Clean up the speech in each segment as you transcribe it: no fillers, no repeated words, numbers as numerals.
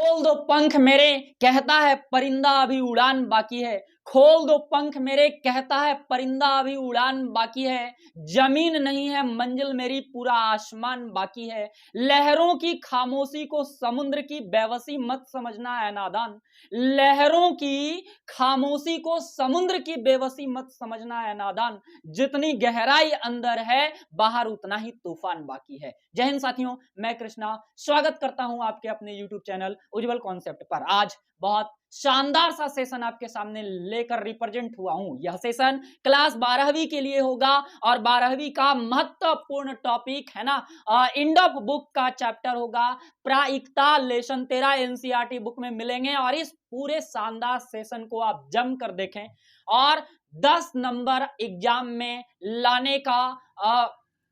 खोल दो पंख मेरे कहता है परिंदा अभी उड़ान बाकी है। खोल दो पंख मेरे कहता है परिंदा अभी उड़ान बाकी है। जमीन नहीं है मंजिल मेरी पूरा आसमान बाकी है। लहरों की खामोशी को समुद्र की बेबसी मत समझना है नादान। लहरों की खामोशी को समुद्र की बेबसी मत समझना है नादान। जितनी गहराई अंदर है बाहर उतना ही तूफान बाकी है। जय हिंद साथियों, मैं कृष्णा स्वागत करता हूं आपके अपने YouTube चैनल उज्जवल कॉन्सेप्ट पर। आज बहुत शानदार सा सेशन आपके सामने लेकर रिप्रेजेंट हुआ हूं। यह सेशन क्लास 12वीं के लिए होगा और 12वीं का महत्वपूर्ण टॉपिक है ना, एंड ऑफ बुक का चैप्टर होगा। प्रायिकता लेसन 13 एनसीईआरटी बुक में मिलेंगे और इस पूरे शानदार सेशन को आप जम कर देखें और 10 नंबर एग्जाम में लाने का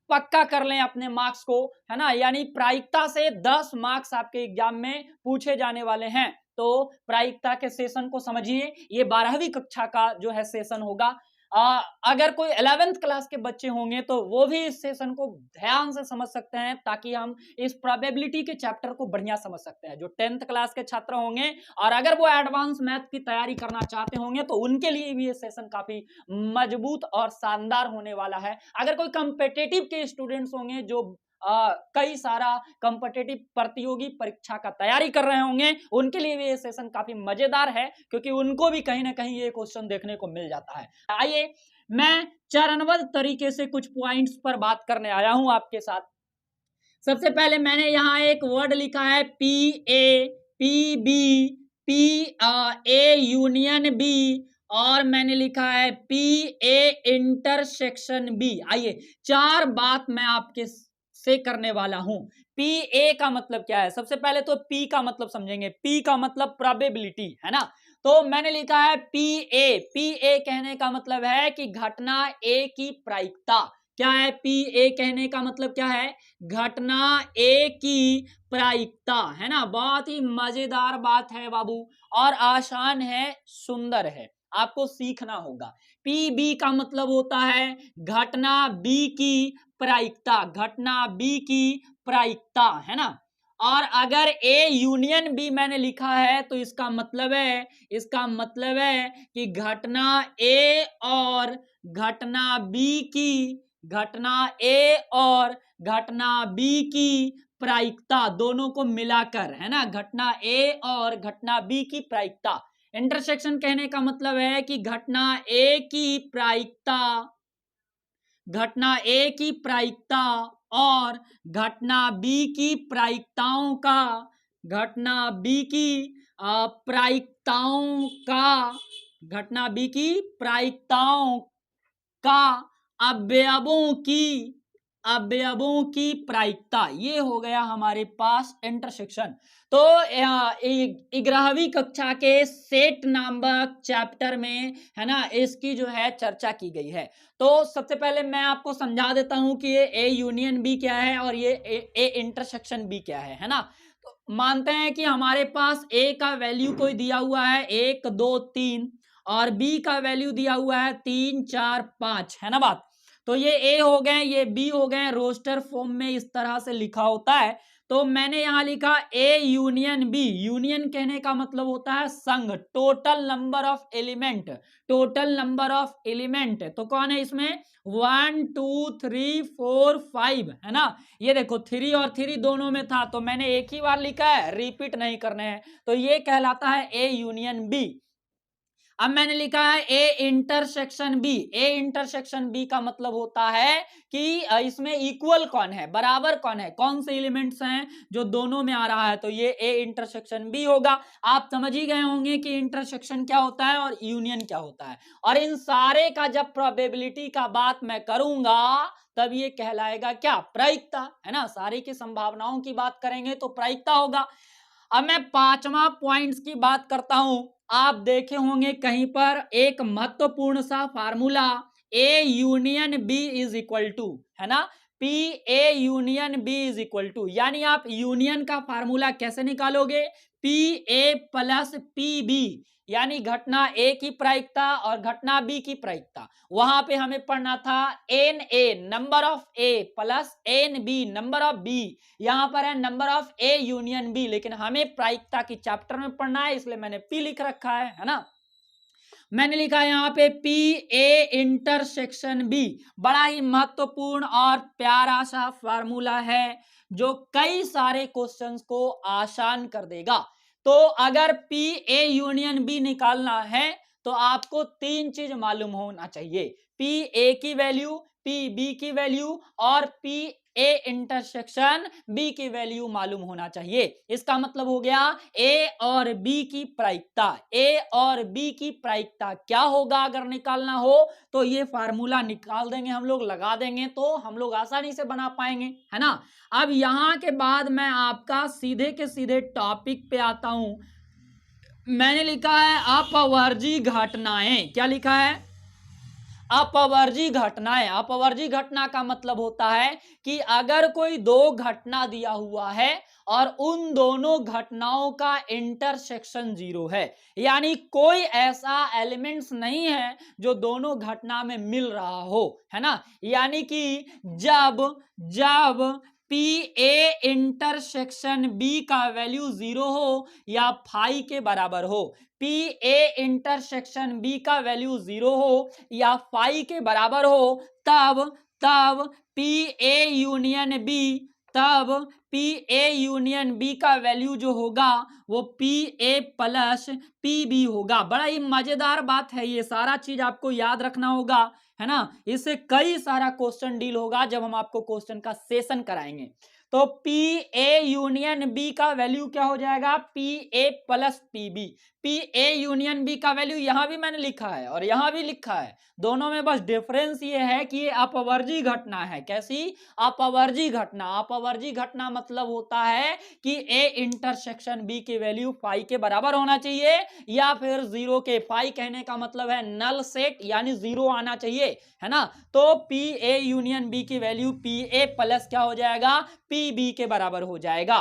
पक्का कर लें अपने मार्क्स को, है ना। यानी प्रायिकता से 10 मार्क्स आपके एग्जाम में पूछे जाने वाले हैं। तो प्रायिकता के सेशन को समझिए, ये 12वीं कक्षा का जो है सेशन होगा। अगर कोई 11th क्लास के बच्चे होंगे तो वो भी इस सेशन को ध्यान से समझ सकते हैं, ताकि हम इस प्रोबेबिलिटी के चैप्टर को बढ़िया समझ सकते हैं। जो 10th क्लास के छात्र होंगे और अगर वो एडवांस मैथ की तैयारी करना चाहते होंगे तो उनके लिए भी ये सेशन काफी मजबूत और शानदार होने वाला है। अगर कोई कॉम्पिटिटिव के स्टूडेंट्स होंगे जो कई सारा कॉम्पिटिटिव प्रतियोगी परीक्षा का तैयारी कर रहे होंगे, उनके लिए भी ये सेशन काफी मजेदार है, क्योंकि उनको भी कहीं ना कहीं ये क्वेश्चन देखने को मिल जाता है। आइए मैं चरणबद्ध तरीके से कुछ पॉइंट्स पर बात करने आया हूं आपके साथ। सबसे पहले मैंने यहाँ एक वर्ड लिखा है PA यूनियन बी, और मैंने लिखा है PA इंटरसेक्शन बी। आइए 4 बात मैं आपके से करने वाला हूं। PA का मतलब क्या है? सबसे पहले तो P का मतलब समझेंगे। P का मतलब प्रोबेबिलिटी, है ना। तो मैंने लिखा है PA कहने का मतलब है कि घटना A की प्रायिकता क्या है। PA कहने का मतलब क्या है? घटना A की प्रायिकता, है ना। बहुत ही मजेदार बात है बाबू, और आसान है, सुंदर है, आपको सीखना होगा। PB का मतलब होता है घटना B की प्रायिकता, घटना B की प्रायिकता, है ना। और अगर A यूनियन B मैंने लिखा है तो इसका मतलब है कि घटना A और घटना B की, घटना A और घटना B की प्रायिकता दोनों को मिलाकर, है ना, घटना A और घटना B की प्रायिकता। इंटरसेक्शन कहने का मतलब है कि घटना A की प्रायिकता, घटना A की प्रायिकता और घटना B की प्रायिकताओं का, घटना B की प्रायिकताओं का, घटना B की प्रायिकताओं का अवयवों की प्रायिकता। ये हो गया हमारे पास इंटरसेक्शन। तो 11वीं कक्षा के सेट नामक चैप्टर में, है ना, इसकी जो है चर्चा की गई है। तो सबसे पहले मैं आपको समझा देता हूं कि ये A यूनियन B क्या है और ये A इंटरसेक्शन B क्या है ना। तो मानते हैं कि हमारे पास A का वैल्यू कोई दिया हुआ है 1 2 3 और B का वैल्यू दिया हुआ है 3 4 5, है ना बात। तो ये A हो गए, ये B हो गए, रोस्टर फॉर्म में इस तरह से लिखा होता है। तो मैंने यहां लिखा A यूनियन B। यूनियन कहने का मतलब होता है संघ, total number of element, total number of element. तो कौन है इसमें? 1 2 3 4 5, है ना। ये देखो 3 और 3 दोनों में था, तो मैंने एक ही बार लिखा है, रिपीट नहीं करने हैं। तो ये कहलाता है A यूनियन B। अब मैंने लिखा है A intersection B। A intersection B का मतलब होता है कि इसमें इक्वल कौन है, बराबर कौन है, कौन से एलिमेंट्स हैं जो दोनों में आ रहा है। तो ये A इंटरसेक्शन B होगा। आप समझ ही गए होंगे कि इंटरसेक्शन क्या होता है और यूनियन क्या होता है। और इन सारे का जब प्रोबेबिलिटी का बात मैं करूंगा तब ये कहलाएगा क्या? प्रायिकता, है ना। सारी की संभावनाओं की बात करेंगे तो प्रायिकता होगा। अब मैं 5वां पॉइंट्स की बात करता हूं। आप देखे होंगे कहीं पर एक महत्वपूर्ण सा formula, A union B is equal to, है ना, P A union B is equal to, यानी आप यूनियन का फार्मूला कैसे निकालोगे, P A plus P B, यानी घटना ए की प्रायिकता और घटना बी की प्रायिकता। वहां पे हमें पढ़ना था n A number of A plus n B number of B, यहां पर है number of A union B, लेकिन हमें प्रायिकता की चैप्टर में पढ़ना है, इसलिए मैंने पी लिख रखा है ना। मैंने लिखा है यहाँ पे पी ए इंटरसेक्शन बी, बड़ा ही महत्वपूर्ण और प्यारा सा फार्मूला है जो कई सारे क्वेश्चंस को आसान कर देगा। तो अगर पी ए यूनियन बी निकालना है तो आपको तीन चीज मालूम होना चाहिए, पी ए की वैल्यू, पी बी की वैल्यू और पी ए इंटरसेक्शन बी की वैल्यू मालूम होना चाहिए। इसका मतलब हो गया ए और बी की प्रायिकता। ए और बी की प्रायिकता क्या होगा अगर निकालना हो तो ये फार्मूला निकाल देंगे हम लोग, लगा देंगे तो हम लोग आसानी से बना पाएंगे, है ना। अब यहां के बाद मैं आपका सीधे के सीधे टॉपिक पे आता हूं। मैंने लिखा है अपवर्जी घटनाएं, क्या लिखा है, अपवर्जी घटनाएं। अपवर्जी घटना का मतलब होता है कि अगर कोई दो घटना दिया हुआ है और उन दोनों घटनाओं का इंटरसेक्शन 0 है, यानी कोई ऐसा एलिमेंट्स नहीं है जो दोनों घटना में मिल रहा हो, है ना। यानी कि जब जब पी ए इंटरसेक्शन बी का वैल्यू 0 हो या फाई के बराबर हो, पी ए इंटरसेक्शन बी का वैल्यू 0 हो या फाई के बराबर हो, तब पी ए यूनियन बी, तब पी ए यूनियन बी का वैल्यू जो होगा वो P A plus P B होगा। बड़ा ही मजेदार बात है, ये सारा चीज आपको याद रखना होगा, है ना। इससे कई सारा क्वेश्चन डील होगा जब हम आपको क्वेश्चन का सेशन कराएंगे। तो पी ए यूनियन बी का वैल्यू क्या हो जाएगा, P A plus P B. P A union B का वैल्यू यहां भी मैंने लिखा है और यहां भी लिखा है, दोनों में बस डिफरेंस ये है कि ये अपवर्जी घटना है। कैसी, अपवर्जी घटना। अपवर्जी घटना मतलब होता है कि ए इंटरसेक्शन बी की वैल्यू फाई के बराबर होना चाहिए या फिर 0 के। फाई कहने का मतलब है नल सेट, यानी 0 आना चाहिए, है ना। तो पी ए यूनियन बी की वैल्यू पी ए प्लस क्या हो जाएगा, पी बी के बराबर हो जाएगा।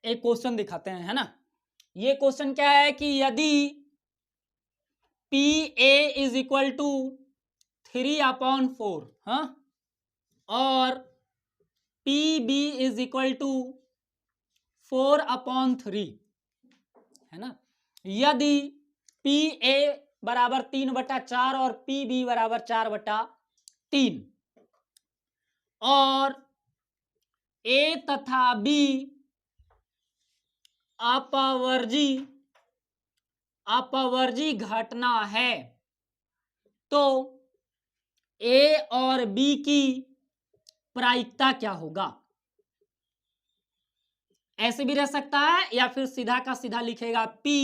एक क्वेश्चन दिखाते हैं, है ना। ये क्वेश्चन क्या है कि यदि P A is equal to 3/4, हाँ, और P B is equal to 4/3, है ना। यदि पी ए बराबर 3/4 और पी बी बराबर 4/3 और ए तथा बी अपवर्जी घटना है, तो ए और बी की प्रायिकता क्या होगा। ऐसे भी रह सकता है या फिर सीधा का सीधा लिखेगा पी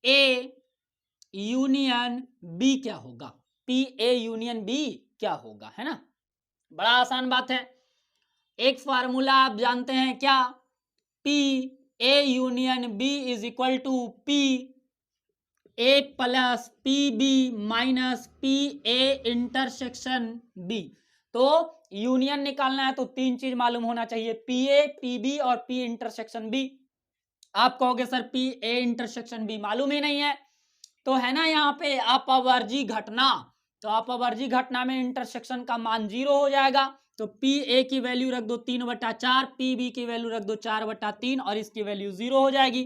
ए यूनियन बी क्या होगा, पी ए यूनियन बी क्या होगा, है ना। बड़ा आसान बात है। एक फार्मूला आप जानते हैं क्या, P A union B is equal to P A plus P B minus P A intersection B. तो यूनियन निकालना है तो तीन चीज मालूम होना चाहिए, पी ए, पी बी और पी इंटरसेक्शन बी। आप कहोगे sir P A intersection B मालूम ही नहीं है, तो है ना यहाँ पे अपवर्जी घटना। तो अपवर्जी घटना में इंटरसेक्शन का मान 0 हो जाएगा, तो पी ए की वैल्यू रख दो 3/4, पी बी की वैल्यू रख दो 4/3 और इसकी वैल्यू 0 हो जाएगी।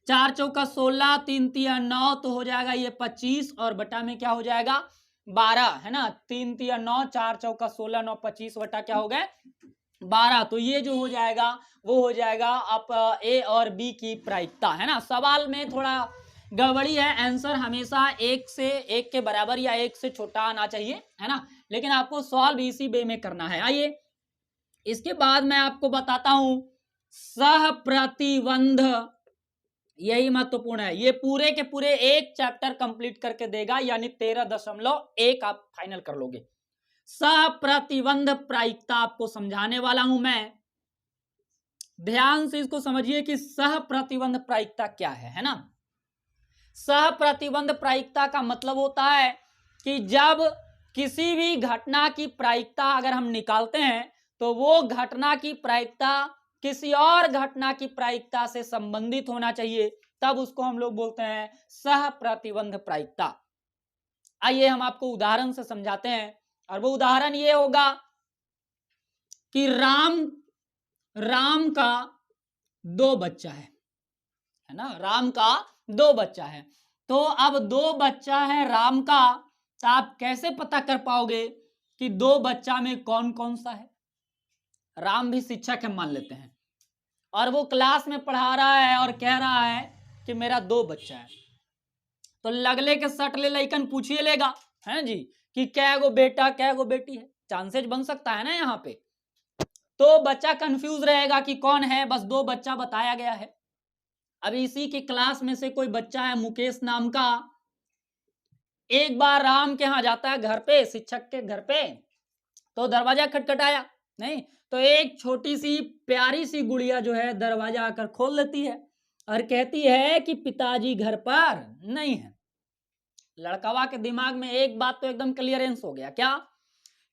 4 चौका 16, 3 तिया 9, तो हो जाएगा ये 25 और बटा में क्या हो जाएगा 12, है ना। 3 तिया 9, 4 चौका 16, 9 25 बटा क्या हो गए 12। तो ये जो हो जाएगा वो हो जाएगा आप ए और बी की प्रायिकता, है ना। सवाल में थोड़ा गड़बड़ी है, आंसर हमेशा 1 से 1 के बराबर या 1 से छोटा आना चाहिए, है ना, लेकिन आपको सॉल्व इसी वे में करना है। आइए इसके बाद मैं आपको बताता हूं सह प्रतिबंध, यही महत्वपूर्ण है। ये पूरे के पूरे एक चैप्टर कंप्लीट करके देगा, यानी 13.1 आप फाइनल कर लोगे। सह प्रतिबंध प्रायिकता आपको समझाने वाला हूं मैं, ध्यान से इसको समझिए कि सह प्रतिबंध प्रायिकता क्या है ना। सह प्रतिबंध प्रायिकता का मतलब होता है कि जब किसी भी घटना की प्रायिकता अगर हम निकालते हैं तो वो घटना की प्रायिकता किसी और घटना की प्रायिकता से संबंधित होना चाहिए, तब उसको हम लोग बोलते हैं सह प्रतिबंध प्रायिकता। आइए हम आपको उदाहरण से समझाते हैं, और वो उदाहरण ये होगा कि राम का 2 बच्चा है ना, राम का 2 बच्चा है। तो अब 2 बच्चा है राम का, तो आप कैसे पता कर पाओगे कि 2 बच्चा में कौन कौन सा है? राम भी शिक्षक है मान लेते हैं, और वो क्लास में पढ़ा रहा है और कह रहा है कि मेरा 2 बच्चा है। तो लगले के सटले लइकन पूछिए लेगा है जी कि कै गो बेटा कै गो बेटी है, चांसेस बन सकता है ना यहाँ पे। तो बच्चा कंफ्यूज रहेगा कि कौन है, बस 2 बच्चा बताया गया है। अब इसी के क्लास में से कोई बच्चा है मुकेश नाम का, एक बार राम के यहाँ जाता है घर पे, शिक्षक के घर पे, तो दरवाजा खटखटाया नहीं, तो एक छोटी सी प्यारी सी गुड़िया जो है दरवाजा आकर खोल लेती है और कहती है कि पिताजी घर पर नहीं है। लड़कवा के दिमाग में एक बात तो एकदम क्लियरेंस हो गया, क्या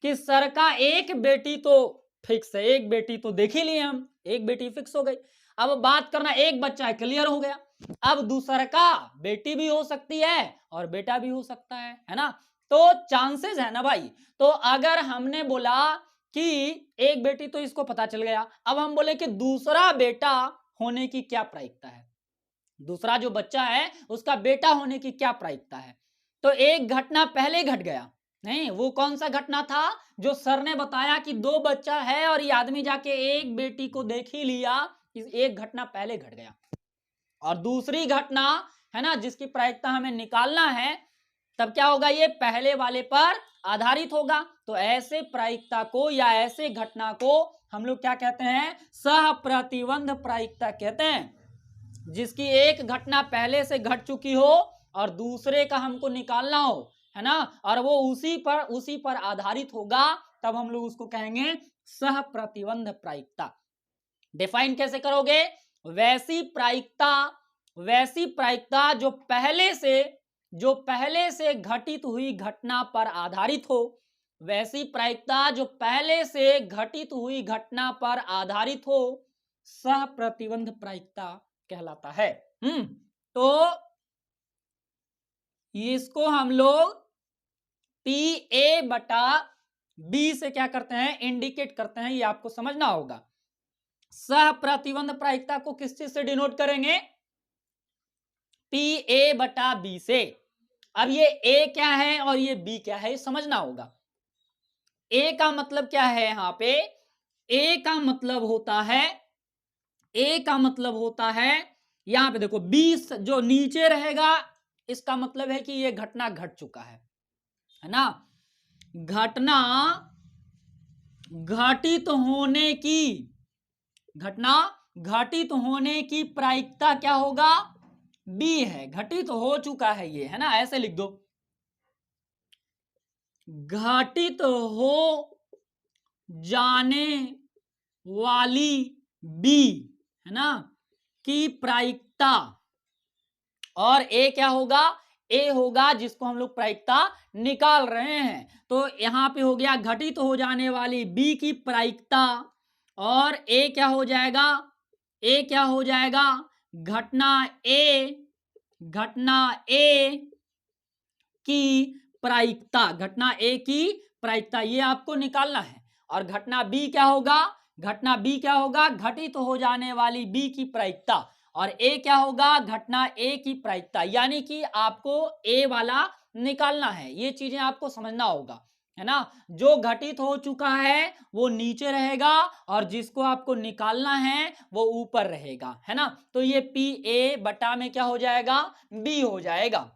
कि सर का एक बेटी तो फिक्स है, एक बेटी तो देख ही लिए हम, एक बेटी फिक्स हो गई। अब बात करना एक बच्चा है, क्लियर हो गया। अब दूसरा का बेटी भी हो सकती है और बेटा भी हो सकता है ना, तो चांसेस है ना भाई। तो अगर हमने बोला कि एक बेटी तो इसको पता चल गया, अब हम बोले कि दूसरा बेटा होने की क्या प्रायिकता है, दूसरा जो बच्चा है उसका बेटा होने की क्या प्रायिकता है। तो एक घटना पहले घट गया, नहीं वो कौन सा घटना था जो सर ने बताया कि 2 बच्चा है और ये आदमी जाके एक बेटी को देख ही लिया, इस एक घटना पहले घट गया। और दूसरी घटना है ना जिसकी प्रायिकता हमें निकालना है, तब क्या होगा, ये पहले वाले पर आधारित होगा। तो ऐसे प्रायिकता को या ऐसे घटना को हम लोग क्या कहते हैं, सह प्रतिबंध प्रायिकता कहते हैं, जिसकी एक घटना पहले से घट चुकी हो और दूसरे का हमको निकालना हो, है ना, और वो उसी पर आधारित होगा, तब हम लोग उसको कहेंगे सह प्रतिबंध प्रायिकता। डिफाइन कैसे करोगे, वैसी प्रायिकता जो पहले से घटित हुई घटना पर आधारित हो, वैसी प्रायिकता जो पहले से घटित हुई घटना पर आधारित हो, सह प्रतिबंध प्रायिकता कहलाता है। तो इसको हम लोग PA/B से क्या करते हैं, इंडिकेट करते हैं, ये आपको समझना होगा। सह प्रतिबंध प्रायिकता को किस चीज से डिनोट करेंगे, PA/B से। अब ये A क्या है और ये B क्या है, ये समझना होगा। A का मतलब क्या है, यहां पे A का मतलब होता है यहां पे देखो 20 जो नीचे रहेगा, इसका मतलब है कि ये घटना घट चुका है ना। घटना घटित होने की प्रायिकता क्या होगा, B है, घटित हो चुका है ये, है ना, ऐसे लिख दो, घटित हो जाने वाली B है ना की प्रायिकता, और A क्या होगा, A होगा जिसको हम लोग प्रायिकता निकाल रहे हैं। तो यहां पे हो गया घटित हो जाने वाली B की प्रायिकता, और A क्या हो जाएगा, घटना A की प्रायिकता, ये आपको निकालना है। और घटना B क्या होगा, घटित हो जाने वाली B की प्रायिकता, और A क्या होगा, घटना A की प्रायिकता, यानी कि आपको A वाला निकालना है। ये चीजें आपको समझना होगा, है ना। जो घटित हो चुका है वो नीचे रहेगा और जिसको आपको निकालना है वो ऊपर रहेगा, है ना। तो ये PA/B में क्या हो जाएगा, B हो जाएगा।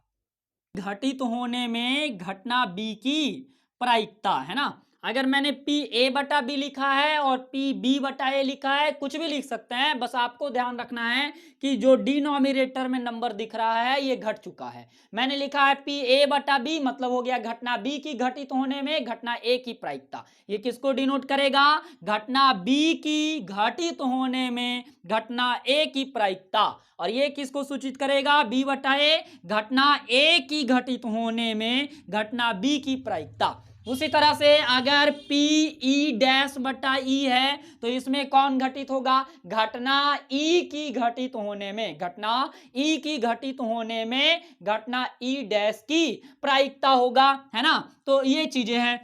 घटित होने में घटना B की प्रायिकता, है ना। अगर मैंने PA/B लिखा है और PB/A लिखा है, कुछ भी लिख सकते हैं, बस आपको ध्यान रखना है कि जो डिनोमिनेटर में नंबर दिख रहा है ये घट चुका है। मैंने लिखा है PA/B, मतलब हो गया घटना B की घटित होने में घटना A की प्रायिकता। ये किसको डिनोट करेगा, घटना B की घटित होने में घटना A की प्रायिकता, और ये किसको सूचित करेगा, B/A, घटना A की घटित होने में घटना B की प्रायिकता। उसी तरह से अगर पी ई डैश बटा ई है तो इसमें कौन घटित होगा, घटना ई की घटित होने में, घटना ई की घटित होने में घटना ई डैश की प्रायिकता होगा, है ना। तो ये चीजें हैं।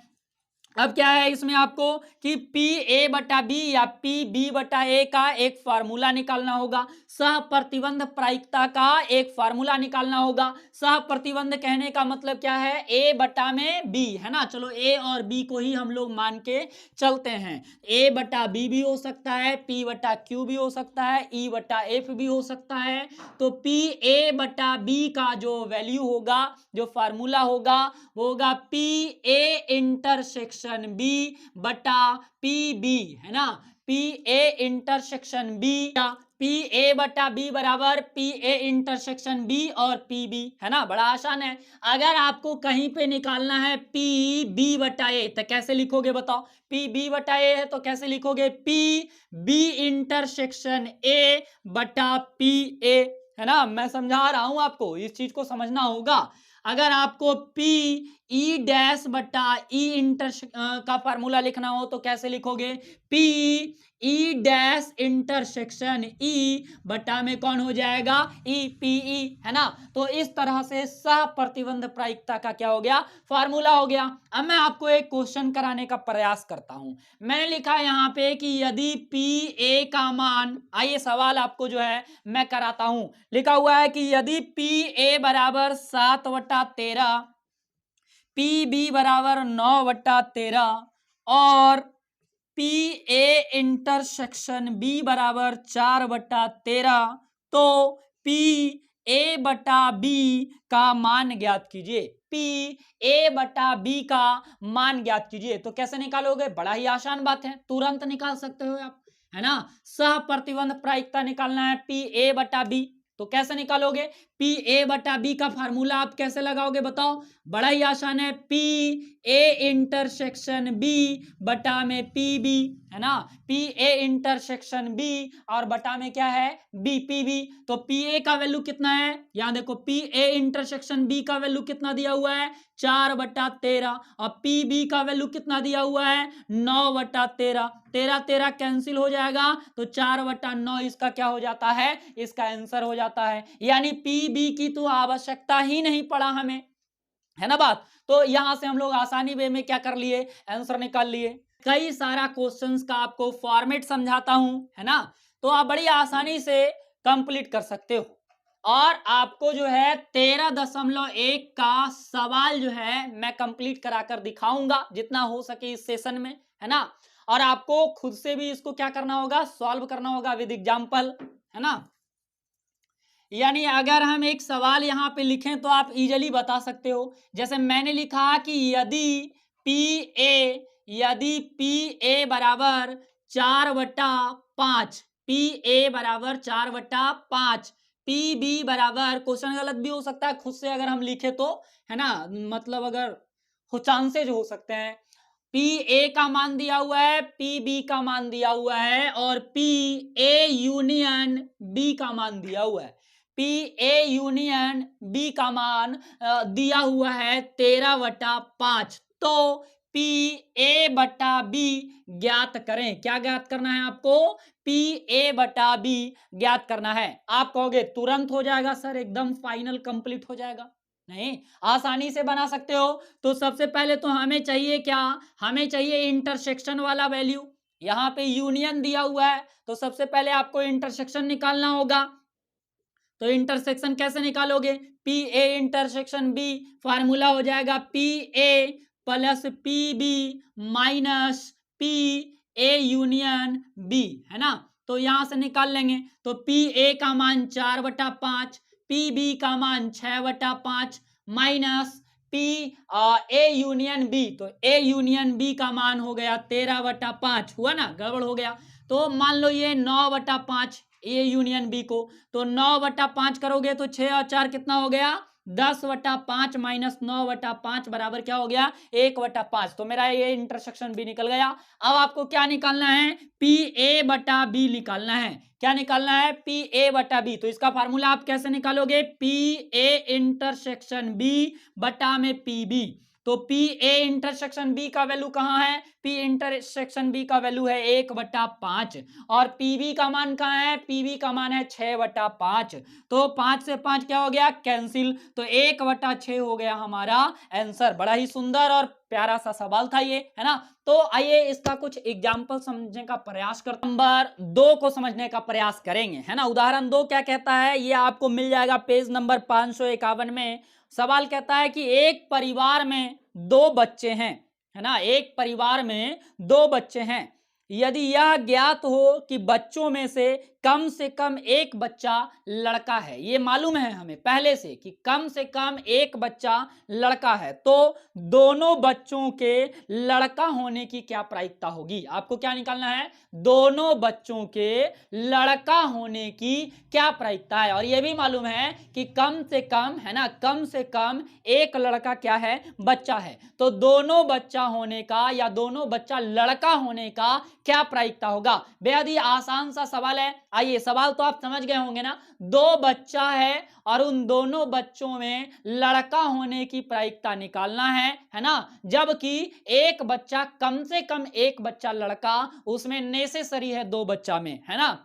अब क्या है इसमें आपको कि पी ए बटा बी या पी बी बटा ए का एक फार्मूला निकालना होगा, सह प्रतिबंध प्रायिकता का एक फार्मूला निकालना होगा। सह प्रतिबंध कहने का मतलब क्या है, ए बटा में बी, है ना। चलो ए और बी को ही हम लोग मान के चलते हैं। ए बटा बी भी हो सकता है, पी बटा क्यू भी हो सकता है, ई बटा एफ भी हो सकता है। तो पी ए बटा बी का जो वैल्यू होगा, जो फार्मूला होगा, वो होगा पी ए इंटरसेक्शन बी बटा पी बी, है ना। P A intersection B, P A बटा बी बराबर पी ए इंटरसेक्शन बी और पी बी, है ना। बड़ा आसान है। अगर आपको कहीं पे निकालना है पी बी बटा ए तो कैसे लिखोगे बताओ, पी बी बटा ए है तो कैसे लिखोगे, पी बी इंटरसेक्शन ए बटा पी ए, है ना। मैं समझा रहा हूं आपको, इस चीज को समझना होगा। अगर आपको पी ई डैश बटा ई इंटर का फार्मूला लिखना हो तो कैसे लिखोगे, P E dash intersection E बटा में कौन हो जाएगा, ई पी ई, है ना। तो इस तरह से सह प्रतिबंध प्रायिकता का क्या हो गया, फार्मूला हो गया। अब मैं आपको एक क्वेश्चन कराने का प्रयास करता हूं। मैंने लिखा है यहाँ पे कि यदि पी ए का मान, आइए सवाल आपको जो है मैं कराता हूं। लिखा हुआ है कि यदि पी ए बराबर 7/13, पी बी बराबर 9/13 और पी ए इंटरसेक्शन बी बराबर 4/13, तो पी ए बटा बी का मान ज्ञात कीजिए। पी ए बटा बी का मान ज्ञात कीजिए। तो कैसे निकालोगे, बड़ा ही आसान बात है, तुरंत निकाल सकते हो आप, है ना। सह प्रतिबंध प्रायिकता निकालना है पी ए बटा बी, तो कैसे निकालोगे, पी ए बटा बी का फार्मूला आप कैसे लगाओगे बताओ, बड़ा ही आसान है, पी ए इंटरसेक्शन बी बटा में पी बी, है ना। पी ए इंटरसेक्शन बी और बटा में क्या है, बी पी बी। तो पी ए का वैल्यू कितना है, यहां देखो पी ए इंटरसेक्शन बी का वैल्यू कितना दिया हुआ है, 4/13, और पी बी का वैल्यू कितना दिया हुआ है, 9/13। 13 कैंसिल हो जाएगा तो 4/9 इसका क्या हो जाता है, इसका आंसर हो जाता है। यानी पी बी की तो आवश्यकता ही नहीं पड़ा हमें, है ना बात। तो यहां से हम लोग आसानी वे में क्या कर लिए, आंसर निकाल लिए। कई सारा क्वेश्चंस का आपको फॉर्मेट समझाता हूं, है ना, तो आप बड़ी आसानी से कंप्लीट कर सकते हो। और आपको जो है 13.1 का सवाल जो है मैं कंप्लीट कराकर दिखाऊंगा जितना हो सके इस सेशन में, है ना। और आपको खुद से भी इसको क्या करना होगा, सॉल्व करना होगा विद एग्जाम्पल, है ना। यानी अगर हम एक सवाल यहाँ पे लिखें तो आप इजीली बता सकते हो। जैसे मैंने लिखा कि यदि पी ए बराबर 4/5, पी ए बराबर 4/5, पी बी बराबर, क्वेश्चन गलत भी हो सकता है खुद से अगर हम लिखे तो, है ना, मतलब अगर चांसेज हो सकते हैं। पी ए का मान दिया हुआ है, पी बी का मान दिया हुआ है और पी ए यूनियन बी का मान दिया हुआ है। पी ए यूनियन बी का मान दिया हुआ है 13/5। तो पी ए बटा बी ज्ञात करें। क्या ज्ञात करना है आपको, पी ए बटा बी ज्ञात करना है। आप कहोगे तुरंत हो जाएगा सर, एकदम फाइनल कंप्लीट हो जाएगा, नहीं, आसानी से बना सकते हो। तो सबसे पहले तो हमें चाहिए क्या, हमें चाहिए इंटरसेक्शन वाला वैल्यू। यहां पे यूनियन दिया हुआ है तो सबसे पहले आपको इंटरसेक्शन निकालना होगा। तो इंटरसेक्शन कैसे निकालोगे, P A intersection B, formula हो जाएगा P A plus P B minus P A union B, है ना। तो यहां से निकाल लेंगे। तो पी ए का मान 4/5, पी बी का मान 6/5 minus P A union B, तो ए यूनियन बी का मान हो गया 13/5, हुआ ना, गड़बड़ हो गया। तो मान लो ये 9/5 ए यूनियन बी को, तो 9/5 करोगे तो 6 और 4 कितना हो गया, 10/5 माइनस 9/5 बराबर क्या हो गया, 1/5। तो मेरा ये इंटरसेक्शन बी निकल गया। अब आपको क्या निकालना है, पी ए बटा बी निकालना है। क्या निकालना है, पी ए बटा बी। तो इसका फार्मूला आप कैसे निकालोगे, पी ए इंटरसेक्शन बी बटा में पी बी। तो पी ए इंटरसेक्शन बी का वैल्यू कहाँ है, पी इंटरसेक्शन बी का वैल्यू है 1/5 और पीबी का मान कहाँ है, पीबी का मान है 6/5। तो 5 से 5 क्या हो गया, कैंसिल, तो 1/6 हो गया हमारा आंसर। बड़ा ही सुंदर और प्यारा सा सवाल था ये, है ना। तो आइए इसका कुछ एग्जाम्पल समझने का प्रयास करते हैं। नंबर 2 को समझने का प्रयास करेंगे, है ना। उदाहरण 2 क्या कहता है, ये आपको मिल जाएगा पेज नंबर 551 में। सवाल कहता है कि एक परिवार में 2 बच्चे हैं, है ना, एक परिवार में 2 बच्चे हैं। यदि यह ज्ञात हो कि बच्चों में से कम एक बच्चा लड़का है, ये मालूम है हमें पहले से कम एक बच्चा लड़का है, तो दोनों बच्चों के लड़का होने की क्या प्रायिकता होगी। आपको क्या निकालना है, दोनों बच्चों के लड़का होने की क्या प्रायिकता है। और यह भी मालूम है कि कम से कम, है ना, कम से कम एक लड़का क्या है, बच्चा है। तो दोनों बच्चा होने का या दोनों बच्चा लड़का होने का क्या प्रायिकता होगा। बेहद ही आसान सा सवाल है। आइए, सवाल तो आप समझ गए होंगे ना, 2 बच्चा है और उन दोनों बच्चों में लड़का होने की प्रायिकता निकालना है ना। जबकि एक बच्चा, कम से कम एक बच्चा लड़का उसमें नेसेसरी है 2 बच्चा में, है ना।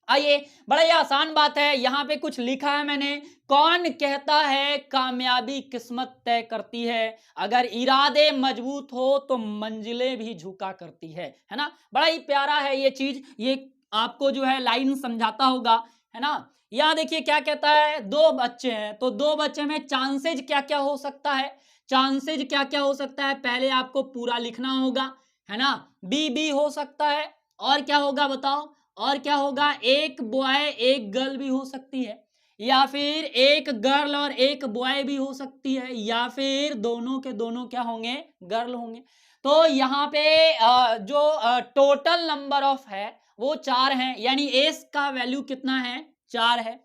आइए, बड़ा ही आसान बात है, यहां पे कुछ लिखा है मैंने, कौन कहता है कामयाबी किस्मत तय करती है, अगर इरादे मजबूत हो तो मंजिलें भी झुका करती है ना। बड़ा ही प्यारा है ये चीज, ये आपको जो है लाइन समझाता होगा, है ना। यहां देखिए क्या कहता है, 2 बच्चे हैं, तो 2 बच्चे में चांसेज क्या क्या हो सकता है, चांसेज क्या क्या हो सकता है, पहले आपको पूरा लिखना होगा, है ना। बी बी हो सकता है, और क्या होगा बताओ, और क्या होगा, एक बॉय एक गर्ल भी हो सकती है, या फिर एक गर्ल और एक बॉय भी हो सकती है, या फिर दोनों के दोनों क्या होंगे, गर्ल होंगे। तो यहाँ पे जो टोटल नंबर ऑफ है वो 4 है, यानी एस का वैल्यू कितना है, 4 है।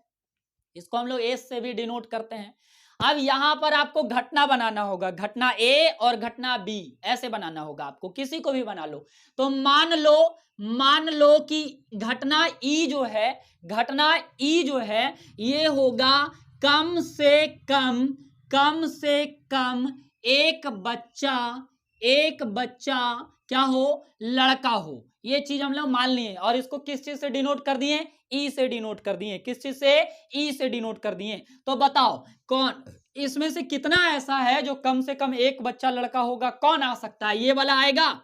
इसको हम लोग एस से भी डिनोट करते हैं। अब यहां पर आपको घटना बनाना होगा, घटना ए और घटना बी ऐसे बनाना होगा आपको, किसी को भी बना लो। तो मान लो कि घटना ई जो है, घटना ई जो है ये होगा कम से कम एक बच्चा क्या हो, लड़का हो। ये चीज हम लोग मान लिए और इसको किस चीज से डिनोट कर दिए, ई से डिनोट कर दिए। किस चीज से, ई से डिनोट कर दिए। तो बताओ कौन इसमें से कितना ऐसा है जो कम से कम एक बच्चा लड़का होगा, कौन आ सकता है, ये वाला आएगा,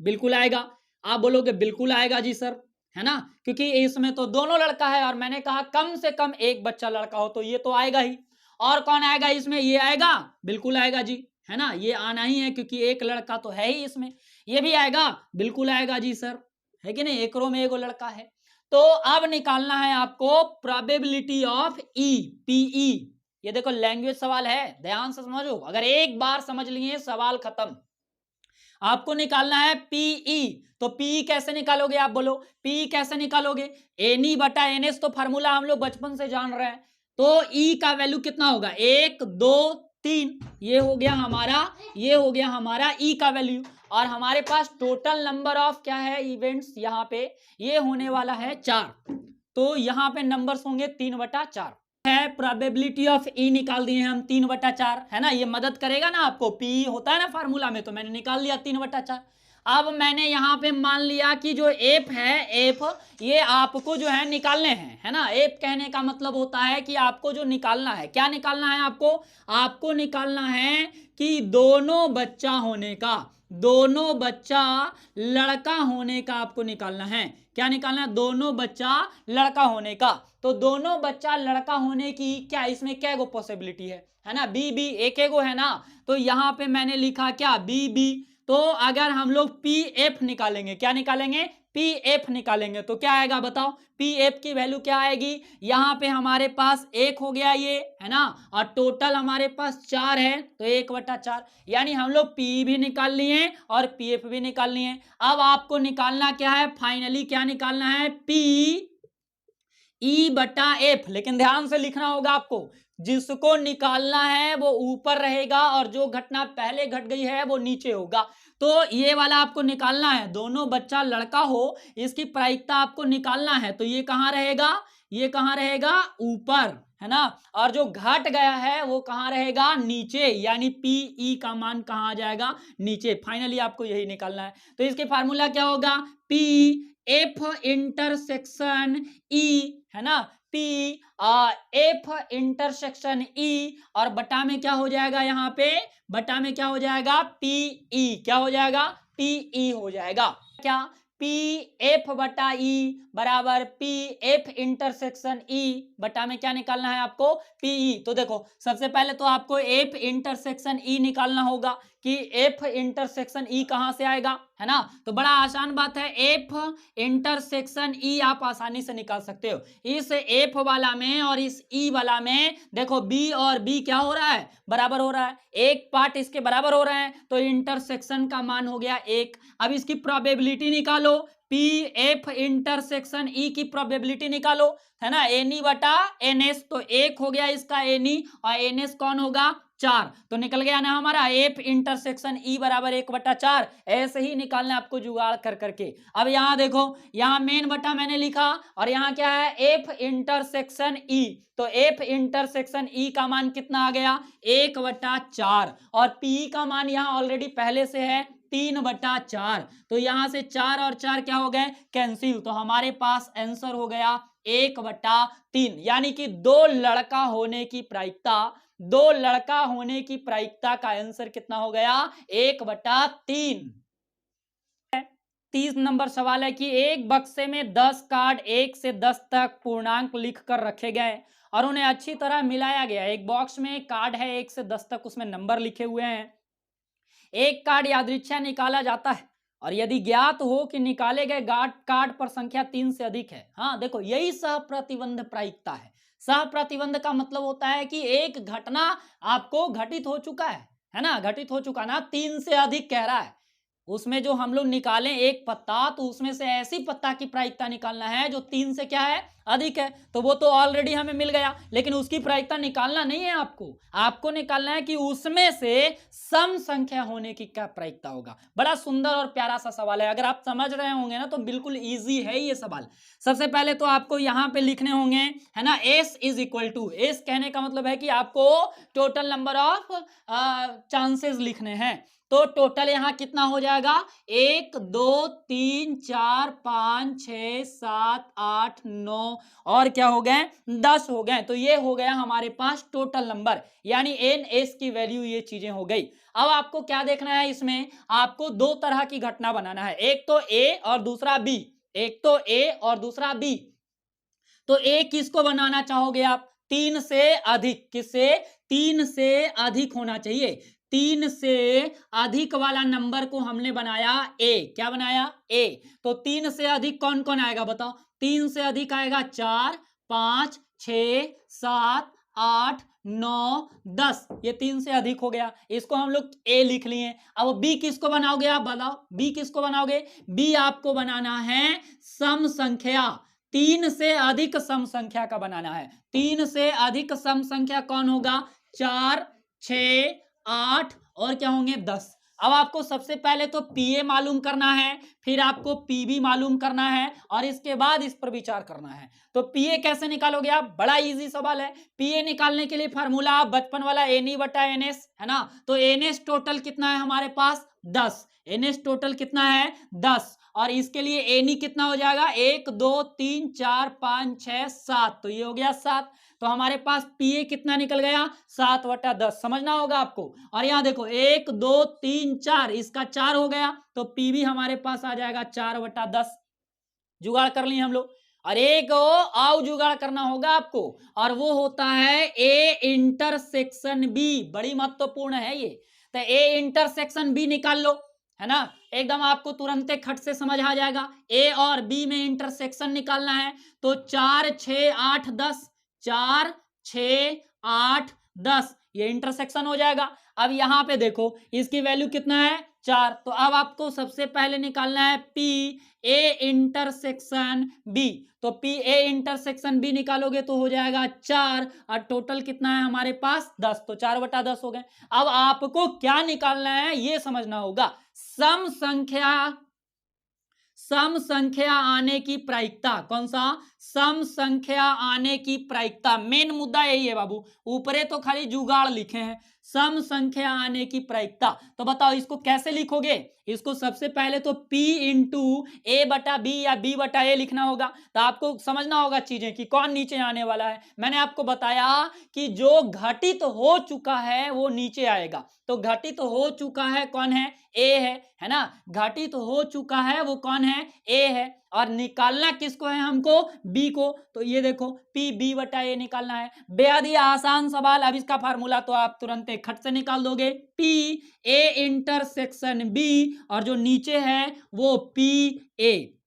बिल्कुल आएगा। आप बोलोगे बिल्कुल आएगा जी सर, है ना, क्योंकि इसमें तो दोनों लड़का है और मैंने कहा कम से कम एक बच्चा लड़का हो, तो ये तो आएगा ही। और कौन आएगा इसमें, ये आएगा, बिल्कुल आएगा जी, है ना, ये आना ही है क्योंकि एक लड़का तो है ही इसमें। ये भी आएगा, बिल्कुल आएगा जी सर, है कि नहीं, एक रो में एक लड़का है। तो अब निकालना है आपको प्रोबेबिलिटी ऑफ ई, पीई। ये देखो लैंग्वेज सवाल है, ध्यान से समझो, अगर एक बार समझ लिए सवाल खत्म। आपको निकालना है पीई, तो पीई कैसे निकालोगे, आप बोलो पीई कैसे निकालोगे, एनी बटा एनएस, तो फार्मूला हम लोग बचपन से जान रहे हैं। तो ई का वैल्यू कितना होगा, 1 2 3, ये हो गया हमारा ई का वैल्यू। और हमारे पास टोटल नंबर ऑफ क्या है, इवेंट्स, यहाँ पे ये होने वाला है 4, तो यहाँ पे नंबर्स होंगे 3/4 है। प्रोबेबिलिटी ऑफ ई निकाल दिए हम 3/4, है ना, ये मदद करेगा ना आपको, पी होता है ना फार्मूला में, तो मैंने निकाल लिया 3/4। अब मैंने यहाँ पे मान लिया कि जो एफ है, एफ ये आपको जो है निकालने हैं, है ना। एफ कहने का मतलब होता है कि आपको जो निकालना है, क्या निकालना है आपको निकालना है कि दोनों बच्चा होने का, दोनों बच्चा लड़का होने का आपको निकालना है। क्या निकालना है, दोनों बच्चा लड़का होने का। तो दोनों बच्चा लड़का होने की क्या, इसमें क्या गो पॉसिबिलिटी है ना, बी बी, एक एगो है ना। तो यहाँ पे मैंने लिखा क्या, बी बी। तो अगर हम लोग पी एफ निकालेंगे, क्या निकालेंगे, पी एफ निकालेंगे, तो क्या आएगा बताओ, पी एफ की वैल्यू क्या आएगी। यहाँ पे हमारे पास 1 हो गया ये, है ना, और टोटल हमारे पास 4 है, तो 1/4, यानी हम लोग पी भी निकाल लिए और पी एफ भी निकाल लिए। अब आपको निकालना क्या है, फाइनली क्या निकालना है, पी ई बटा एफ, लेकिन ध्यान से लिखना होगा आपको, जिसको निकालना है वो ऊपर रहेगा और जो घटना पहले घट गई है वो नीचे होगा। तो ये वाला आपको निकालना है, दोनों बच्चा लड़का हो, इसकी प्रायिकता आपको निकालना है। तो ये कहाँ रहेगा, ये कहाँ रहेगा, ऊपर, है ना। और जो घट गया है वो कहाँ रहेगा, नीचे, यानी पी ई का मान कहाँ आ जाएगा, नीचे। फाइनली आपको यही निकालना है। तो इसके फार्मूला क्या होगा, पी एफ इंटरसेक्शन ई, है ना, पी एफ इंटरसेक्शन ई, और बटा में क्या हो जाएगा, यहाँ पे बटा में क्या हो जाएगा, पी ई, क्या हो जाएगा, पी ई हो जाएगा। क्या, पी एफ बटा ई बराबर पी एफ इंटरसेक्शन ई, बटा में क्या निकालना है आपको, पी ई। तो देखो सबसे पहले तो आपको एफ इंटरसेक्शन ई निकालना होगा कि एफ इंटरसेक्शन ई कहां से आएगा, है ना। तो बड़ा आसान बात है, एफ इंटरसेक्शन ई आप आसानी से निकाल सकते हो। इस एफ वाला में और इस ई वाला में देखो बी और बी क्या हो रहा है, बराबर हो रहा है, एक पार्ट इसके बराबर हो रहे हैं, तो इंटरसेक्शन का मान हो गया 1। अब इसकी प्रोबेबिलिटी निकालो, पी एफ इंटरसेक्शन ई की प्रोबेबिलिटी निकालो, है ना, एनी बटा एनएस। तो 1 हो गया इसका एनी, और एनएस कौन होगा, 4। तो निकल गया ना हमारा एफ इंटरसेक्शन ई बराबर 1/4। ऐसे ही निकालना आपको जुगाड़ कर करके। अब यहाँ देखो, यहाँ मेन बटा मैंने लिखा, और यहाँ क्या है, एफ इंटरसेक्शन ई। तो एफ इंटरसेक्शन ई का मान कितना आ गया, 1/4, और पी का मान यहाँ ऑलरेडी पहले से है 3/4। तो यहां से 4 और 4 क्या हो गए, कैंसिल। तो हमारे पास आंसर हो गया 1/3, यानी कि दो लड़का होने की प्रायिकता, दो लड़का होने की प्रायिकता का आंसर कितना हो गया, 1/3। 30 नंबर सवाल है कि एक बक्से में 10 कार्ड 1 से 10 तक पूर्णांक लिखकर रखे गए और उन्हें अच्छी तरह मिलाया गया। एक बॉक्स में कार्ड है 1 से 10 तक, उसमें नंबर लिखे हुए हैं। एक कार्ड यादृच्छा निकाला जाता है और यदि ज्ञात हो कि निकाले गए कार्ड पर संख्या 3 से अधिक है। हाँ देखो, यही सहप्रतिबंध प्रायिकता है। सहप्रतिबंध का मतलब होता है कि एक घटना आपको घटित हो चुका है ना, घटित हो चुका ना, 3 से अधिक कह रहा है। उसमें जो हम लोग निकालें एक पत्ता, तो उसमें से ऐसी पत्ता की प्रायिकता निकालना है जो 3 से क्या है, अधिक है। तो वो तो ऑलरेडी हमें मिल गया, लेकिन उसकी प्रायिकता निकालना नहीं है आपको। आपको निकालना है कि उसमें से सम संख्या होने की क्या प्रायिकता होगा। बड़ा सुंदर और प्यारा सा सवाल है, अगर आप समझ रहे होंगे ना तो बिल्कुल इजी है ये सवाल। सबसे पहले तो आपको यहाँ पे लिखने होंगे, है ना, S is equal to, S कहने का मतलब है कि आपको टोटल नंबर ऑफ चांसेस लिखने हैं। तो टोटल यहां कितना हो जाएगा, 1 2 3 4 5 6 7 8 9 और क्या हो गए, 10 हो गए। तो ये हो गया हमारे पास टोटल नंबर, यानी एन एस की वैल्यू, ये चीजें हो गई। अब आपको क्या देखना है, इसमें आपको दो तरह की घटना बनाना है, एक तो ए और दूसरा बी, एक तो ए और दूसरा बी। तो ए किसको बनाना चाहोगे आप, 3 से अधिक, किससे, 3 से अधिक होना चाहिए। 3 से अधिक वाला नंबर को हमने बनाया ए, क्या बनाया, ए। तो 3 से अधिक कौन कौन आएगा बताओ, 3 से अधिक आएगा 4 5 6 7 8 9 10, ये 3 से अधिक हो गया, इसको हम लोग ए लिख लिए। अब बी किसको बनाओगे आप बताओ, बी किसको बनाओगे, बी आपको बनाना है सम संख्या, 3 से अधिक सम संख्या का बनाना है। 3 से अधिक सम संख्या कौन होगा, 4 6 8 और क्या होंगे, 10। अब आपको सबसे पहले तो पीए मालूम करना है, फिर आपको पीबी मालूम करना है, और इसके बाद इस पर विचार करना है। तो पीए कैसे निकालोगे आप, बड़ा इजी सवाल है। पीए निकालने के लिए फार्मूला आप बचपन वाला एनई बटा एनएस, है ना। तो एनएस टोटल कितना है हमारे पास, 10। एनएस टोटल कितना है, 10, और इसके लिए एनी कितना हो जाएगा, 1 2 3 4 5 6 7, तो ये हो गया 7। तो हमारे पास पीए कितना निकल गया, 7/10, समझना होगा आपको। और यहाँ देखो 1 2 3 4, इसका 4 हो गया, तो पीबी हमारे पास आ जाएगा 4/10। जुगाड़ कर लिए हम लोग। और एक आओ जुगाड़ करना होगा आपको, और वो होता है ए इंटरसेक्शन बी, बड़ी महत्वपूर्ण है ये। तो ए इंटरसेक्शन बी निकाल लो, है ना, एकदम आपको तुरंत खट से समझ आ जाएगा। ए और बी में इंटरसेक्शन निकालना है, तो 4 6 8 10, 4 6 8 10, ये इंटरसेक्शन हो जाएगा। अब यहां पे देखो इसकी वैल्यू कितना है, 4। तो अब आपको सबसे पहले निकालना है पी ए इंटरसेक्शन बी। तो पी ए इंटरसेक्शन बी निकालोगे तो हो जाएगा 4 और टोटल कितना है हमारे पास 10। तो 4/10 हो गए। अब आपको क्या निकालना है ये समझना होगा। सम संख्या आने की प्रायिकता। कौन सा? सम संख्या आने की प्रायिकता। मेन मुद्दा यही है बाबू, ऊपरे तो खाली जुगाड़ लिखे हैं। सम संख्या आने की प्रायिकता। तो बताओ इसको कैसे लिखोगे? इसको सबसे पहले तो P इंटू ए बटा बी या B बटा ए लिखना होगा। तो आपको समझना होगा चीजें कि कौन नीचे आने वाला है। मैंने आपको बताया कि जो घटित हो चुका है वो नीचे आएगा। तो घटित हो चुका है कौन है? ए है ना। घटित हो चुका है वो कौन है? ए है। और निकालना किसको है हमको? बी को। तो ये देखो पी बी बटा ए निकालना है। बेहद ही आसान सवाल। अब इसका फार्मूला तो आप तुरंत एक खट से निकाल दोगे। पी ए इंटरसेक्शन बी और जो नीचे है वो पी ए,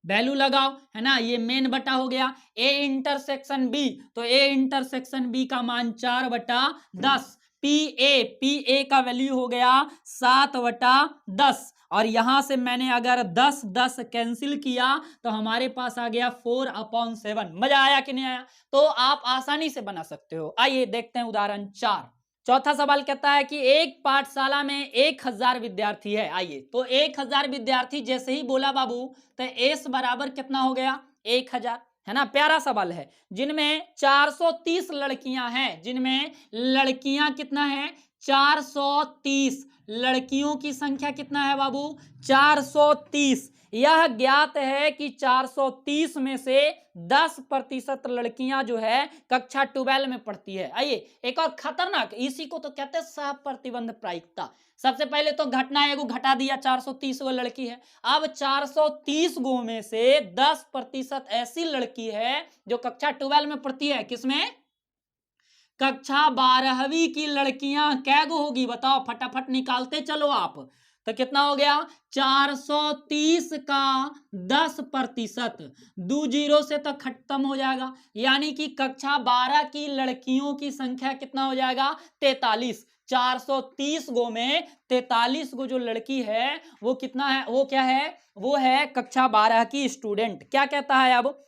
वैल्यू लगाओ है ना। ये मेन बटा हो गया ए इंटरसेक्शन बी। तो ए इंटरसेक्शन बी का मान 4/10। पी ए का वैल्यू हो गया 7/10। और यहां से मैंने अगर 10 कैंसिल किया तो हमारे पास आ गया 4/7। मजा आया कि नहीं आया? तो आप आसानी से बना सकते हो। आइए देखते हैं उदाहरण 4। चौथा सवाल कहता है कि एक पाठशाला में 1000 विद्यार्थी है। आइए तो 1000 विद्यार्थी जैसे ही बोला बाबू तो एस बराबर कितना हो गया? 1000 है ना। प्यारा सवाल है। जिनमें 430 लड़कियां हैं, जिनमें लड़कियां कितना है? 430। लड़कियों की संख्या कितना है बाबू? 430। यह ज्ञात है कि 430 में से 10% लड़कियां जो है कक्षा 12 में पढ़ती है। आइए एक और खतरनाक, इसी को तो कहते हैं सहप्रतिबंध प्रायिकता। सबसे पहले तो घटना एगो घटा दिया, 430 वो लड़की है। अब 430 गो में से 10% ऐसी लड़की है जो कक्षा 12 में पढ़ती है। किसमें? कक्षा 12वीं की लड़कियां कै गो होगी बताओ? फटाफट निकालते चलो आप। तो कितना हो गया? 430 का 10%, 2 जीरो से तो खत्म हो जाएगा। यानी कि कक्षा 12 की लड़कियों की संख्या कितना हो जाएगा? 43। 430 गो में 43 गो जो लड़की है वो कितना है? वो क्या है? वो है कक्षा 12 की स्टूडेंट। क्या कहता है अब?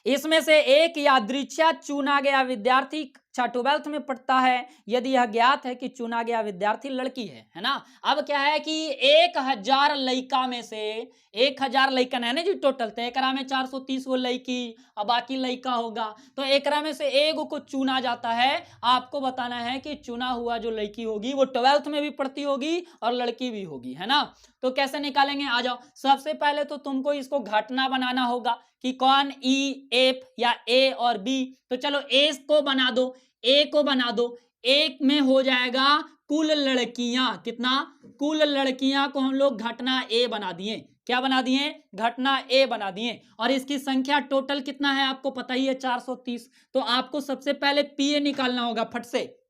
इसमें से एक यादृच्छिक चुना गया विद्यार्थी कक्षा 12 में पढ़ता है यदि यह ज्ञात है कि चुना गया विद्यार्थी लड़की है ना। अब क्या है कि 1000 लड़का में से 1000 लड़कन है ना जी टोटल। तो एकरा में 430 वो लड़की और बाकी लड़का होगा। तो एकरा में से एक को चुना जाता है। आपको बताना है कि चुना हुआ जो लड़की होगी वो 12th में भी पढ़ती होगी और लड़की भी होगी, है ना। तो कैसे निकालेंगे? आ जाओ। सबसे पहले तो तुमको इसको घटना बनाना होगा कि कौन ई एफ या ए और बी। तो चलो ए को बना दो, ए को बना दो। एक में हो जाएगा कुल लड़कियां। कितना? कुल लड़कियां को हम लोग घटना ए बना दिए। क्या बना दिए? घटना ए बना दिए। और इसकी संख्या टोटल कितना है आपको पता ही है, 430। तो आपको सबसे पहले पीए निकालना होगा फट से।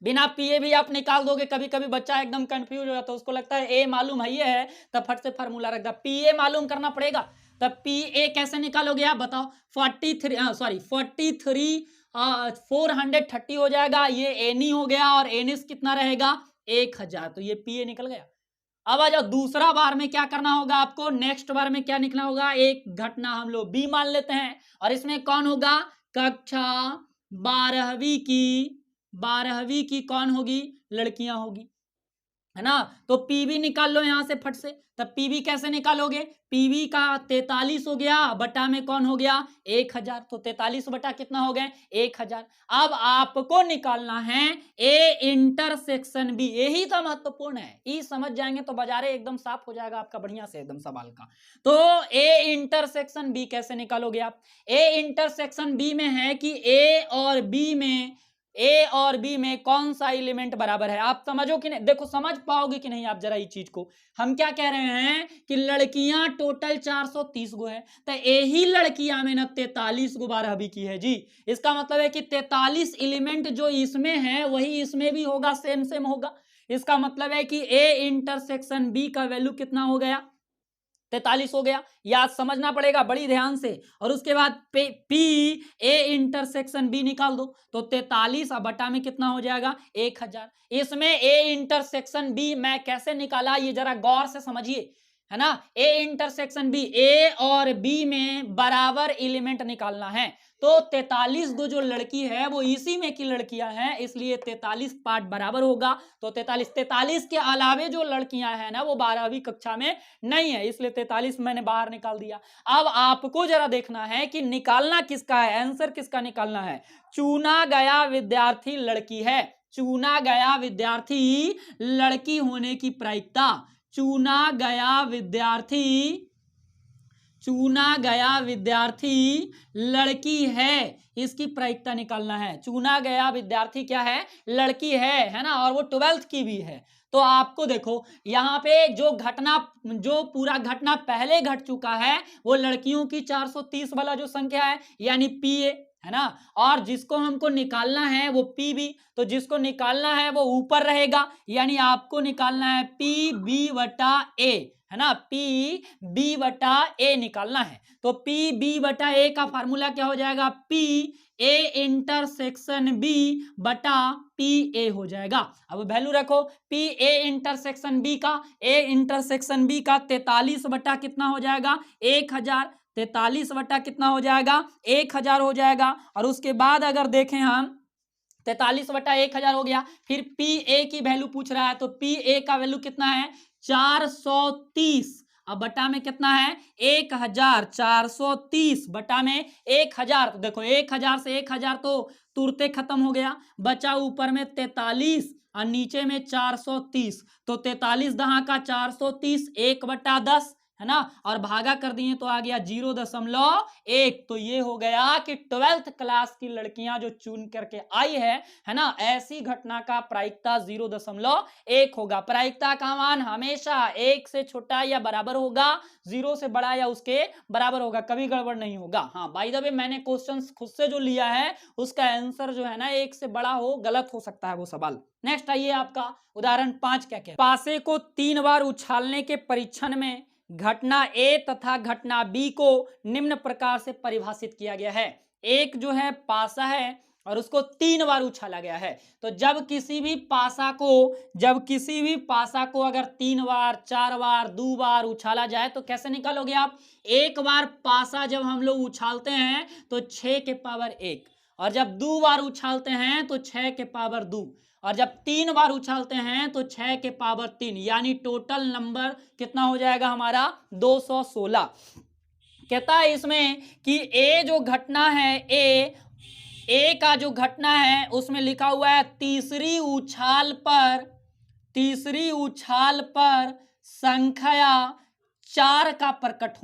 बिना पीए भी आप निकाल दोगे। कभी कभी बच्चा एकदम कंफ्यूज हो जाता है, उसको लगता है ए मालूम है ये है, तब फट से फार्मूला रख दा। पीए मालूम करना पड़ेगा। तब पीए कैसे निकालोगे आप बताओ? 430 हो जाएगा। ये एनी हो गया और एनिस कितना रहेगा? 1000। तो ये पीए निकल गया। अब आ जाओ दूसरा बार में क्या करना होगा आपको? नेक्स्ट बार में क्या निकलना होगा? एक घटना हम लोग बी मान लेते हैं और इसमें कौन होगा? कक्षा 12वीं की कौन होगी? लड़कियां होगी, है ना। तो पीवी निकाल लो यहां से फट से। तब पीवी कैसे निकालोगे? पीवी का 43 हो गया, बटा में कौन हो गया? 1000। तो 43 बटा कितना हो गए? 1000। अब आपको निकालना है ए इंटरसेक्शन बी। यही तो महत्वपूर्ण है। ई समझ जाएंगे तो बाजारे एकदम साफ हो जाएगा आपका बढ़िया से एकदम सवाल का। तो ए इंटरसेक्शन बी कैसे निकालोगे आप? ए इंटरसेक्शन बी में है कि ए और बी में कौन सा एलिमेंट बराबर है। आप समझो कि नहीं? देखो समझ पाओगे कि नहीं आप जरा इस चीज को। हम क्या कह रहे हैं कि लड़कियां टोटल 430 गो है। तो यही लड़कियां में ना 43 गो 12वीं की है जी। इसका मतलब है कि 43 एलिमेंट जो इसमें है वही इसमें भी होगा, सेम सेम होगा। इसका मतलब है कि ए इंटरसेक्शन बी का वैल्यू कितना हो गया? 43 हो गया, याद समझना पड़ेगा बड़ी ध्यान से। और उसके बाद पी ए इंटरसेक्शन बी निकाल दो, तो 43 अब बटा में कितना हो जाएगा 1000। इसमें ए इंटरसेक्शन बी मैं कैसे निकाला ये जरा गौर से समझिए, है ना। ए इंटरसेक्शन बी, ए और बी में बराबर एलिमेंट निकालना है। तो 43 दो जो लड़की है वो इसी में की लड़कियां हैं, इसलिए 43 पार्ट बराबर होगा। तो 43 के अलावे जो लड़कियां हैं ना वो 12वीं कक्षा में नहीं है, इसलिए 43 मैंने बाहर निकाल दिया। अब आपको जरा देखना है कि निकालना किसका है, आंसर किसका निकालना है। चुना गया विद्यार्थी लड़की है, चुना गया विद्यार्थी लड़की होने की प्रायिकता, चुना गया विद्यार्थी लड़की है, इसकी प्रायिकता निकालना है। चुना गया विद्यार्थी क्या है, लड़की है ना, और वो 12th की भी है। तो आपको देखो यहाँ पे जो पूरा घटना पहले घट चुका है वो लड़कियों की 430 वाला जो संख्या है यानी पी ए, है ना, और जिसको हमको निकालना है वो पी बी, तो जिसको निकालना है वो ऊपर रहेगा, यानी आपको निकालना है पी बी बटा ए, है ना, पी बी बटा ए निकालना है। तो पी बी बटा ए का फार्मूला क्या हो जाएगा, पी ए इंटरसेक्शन बी बटा पी ए हो जाएगा। अब वैल्यू रखो, पी ए इंटरसेक्शन बी का, 43 बटा कितना हो जाएगा 1000, 43 बटा कितना हो जाएगा 1000 हो जाएगा। और उसके बाद अगर देखें हम 43 बटा 1000 हो गया, फिर पी ए की वैल्यू पूछ रहा है, तो पी ए का वैल्यू कितना है 430, अब बटा में कितना है 1000, 430 बटा में 1000, तो देखो 1000 से 1000 तो तुरते खत्म हो गया, बचा ऊपर में 43 और नीचे में 430, तो 43 दहा का 430, 1/10, है ना, और भागा कर दिए तो आ गया 0.1। तो ये हो गया कि 12th क्लास की लड़कियां जो चुन करके आई है ना, ऐसी घटना का प्रायिकता 0.1 होगा। प्रायिकता का मान हमेशा 1 से छोटा या बराबर होगा, 0 से बड़ा या उसके बराबर होगा, कभी गड़बड़ नहीं होगा। हाँ बाय द वे मैंने क्वेश्चन खुद से जो लिया है उसका आंसर जो है ना 1 से बड़ा हो, गलत हो सकता है वो सवाल। नेक्स्ट आइए आपका उदाहरण 5 क्या कहता है। पासे को 3 बार उछालने के परीक्षण में घटना ए तथा घटना बी को निम्न प्रकार से परिभाषित किया गया है। एक जो है पासा है और उसको 3 बार उछाला गया है, तो जब किसी भी पासा को अगर 3 बार 4 बार 2 बार उछाला जाए तो कैसे निकालोगे आप। एक बार पासा जब हम लोग उछालते हैं तो 6 के पावर 1, और जब 2 बार उछालते हैं तो 6 के पावर 2, और जब 3 बार उछालते हैं तो 6 के पावर 3, यानी टोटल नंबर कितना हो जाएगा हमारा 216। कहता है इसमें कि ए जो घटना है, ए का जो घटना है उसमें लिखा हुआ है तीसरी उछाल पर संख्या 4 का प्रकट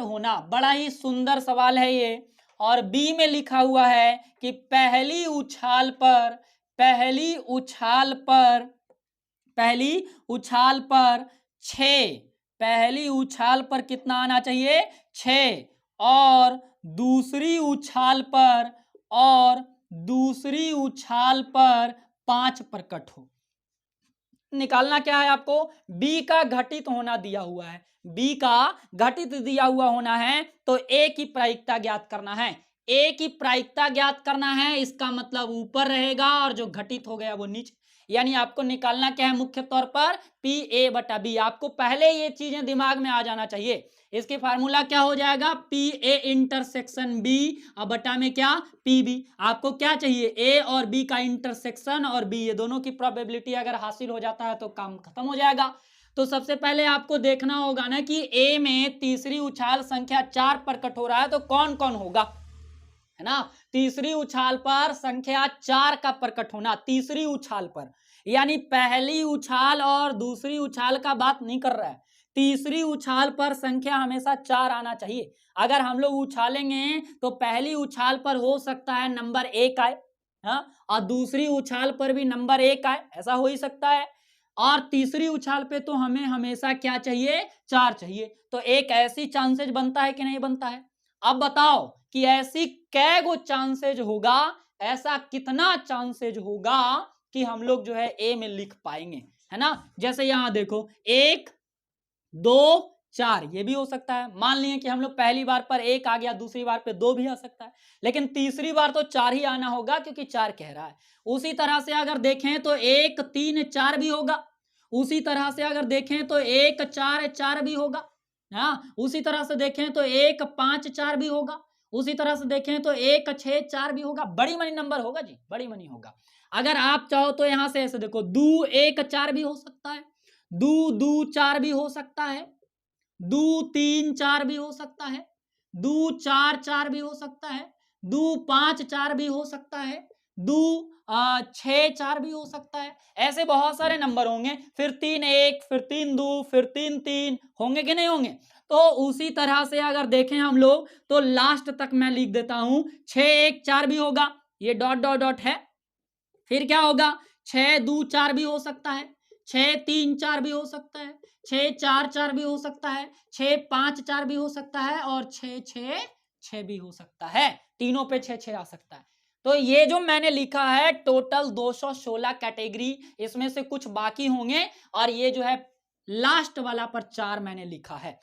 होना। बड़ा ही सुंदर सवाल है ये। और बी में लिखा हुआ है कि पहली उछाल पर कितना आना चाहिए 6, और दूसरी उछाल पर 5 प्रकट हो। निकालना क्या है आपको, बी का घटित होना दिया हुआ है, बी का घटित दिया हुआ होना है, तो ए की प्रायिकता ज्ञात करना है। ए की प्रायिकता ज्ञात करना है, इसका मतलब ऊपर रहेगा और जो घटित हो गया वो नीचे, यानी आपको निकालना क्या है मुख्य तौर पर पी ए बटा बी। आपको पहले ये चीजें दिमाग में आ जाना चाहिए। इसकी फार्मूला क्या हो जाएगा पी ए इंटरसेक्शन बी और बटा में क्या पी बी। आपको क्या चाहिए ए और बी का इंटरसेक्शन और बी, ये दोनों की प्रोबेबिलिटी अगर हासिल हो जाता है तो काम खत्म हो जाएगा। तो सबसे पहले आपको देखना होगा ना कि ए में तीसरी उछाल संख्या 4 प्रकट हो रहा है, तो कौन कौन होगा, है ना। तीसरी उछाल पर संख्या 4 का प्रकट होना, तीसरी उछाल पर, यानी पहली उछाल और दूसरी उछाल का बात नहीं कर रहा है, तीसरी उछाल पर संख्या हमेशा 4 आना चाहिए। अगर हम लोग उछालेंगे तो पहली उछाल पर हो सकता है नंबर 1 आए, हाँ, और दूसरी उछाल पर भी नंबर 1 आए, ऐसा हो ही सकता है, और तीसरी उछाल पे तो हमें हमेशा क्या चाहिए 4 चाहिए। तो एक ऐसी चांसेज बनता है कि नहीं बनता है। अब बताओ कि ऐसी कै गो चांसेज होगा, ऐसा कितना चांसेज होगा कि हम लोग जो है ए में लिख पाएंगे, है ना। जैसे यहां देखो 1 2 4, ये भी हो सकता है। मान लिए कि हम लोग पहली बार पर 1 आ गया, दूसरी बार पे 2 भी आ सकता है, लेकिन तीसरी बार तो 4 ही आना होगा क्योंकि 4 कह रहा है। उसी तरह से अगर देखें तो 1 3 4 भी होगा। उसी तरह से अगर देखें तो 1 4 4 भी होगा। हाँ, उसी तरह से देखें तो 1 5 4 भी होगा। उसी तरह से देखें तो 1 6 4 भी होगा। बड़ी मनी नंबर होगा जी, बड़ी मनी होगा। अगर आप चाहो तो यहां से ऐसे देखो, 2 1 4 भी हो सकता है, 2 2 4 भी हो सकता है, 2 3 4 भी हो सकता है, 2 4 4 भी हो सकता है, 2 5 4 भी हो सकता है, 2 6 4 भी हो सकता है। ऐसे बहुत सारे नंबर होंगे। फिर 3 1, फिर 3 2, फिर 3 3 होंगे कि नहीं होंगे। तो उसी तरह से अगर देखें हम लोग तो लास्ट तक मैं लिख देता हूं, 6 1 4 भी होगा, ये डॉट डॉट डॉट है। फिर क्या होगा, 6 2 4 भी हो सकता है, 6 3 4 भी हो सकता है, 6 4 4 भी हो सकता है, 6 5 4 भी हो सकता है, और 6 6 6 भी हो सकता है। तीनों पे 6 6 आ सकता है। तो ये जो मैंने लिखा है टोटल 216 कैटेगरी, इसमें से कुछ बाकी होंगे, और ये जो है लास्ट वाला पर 4 मैंने लिखा है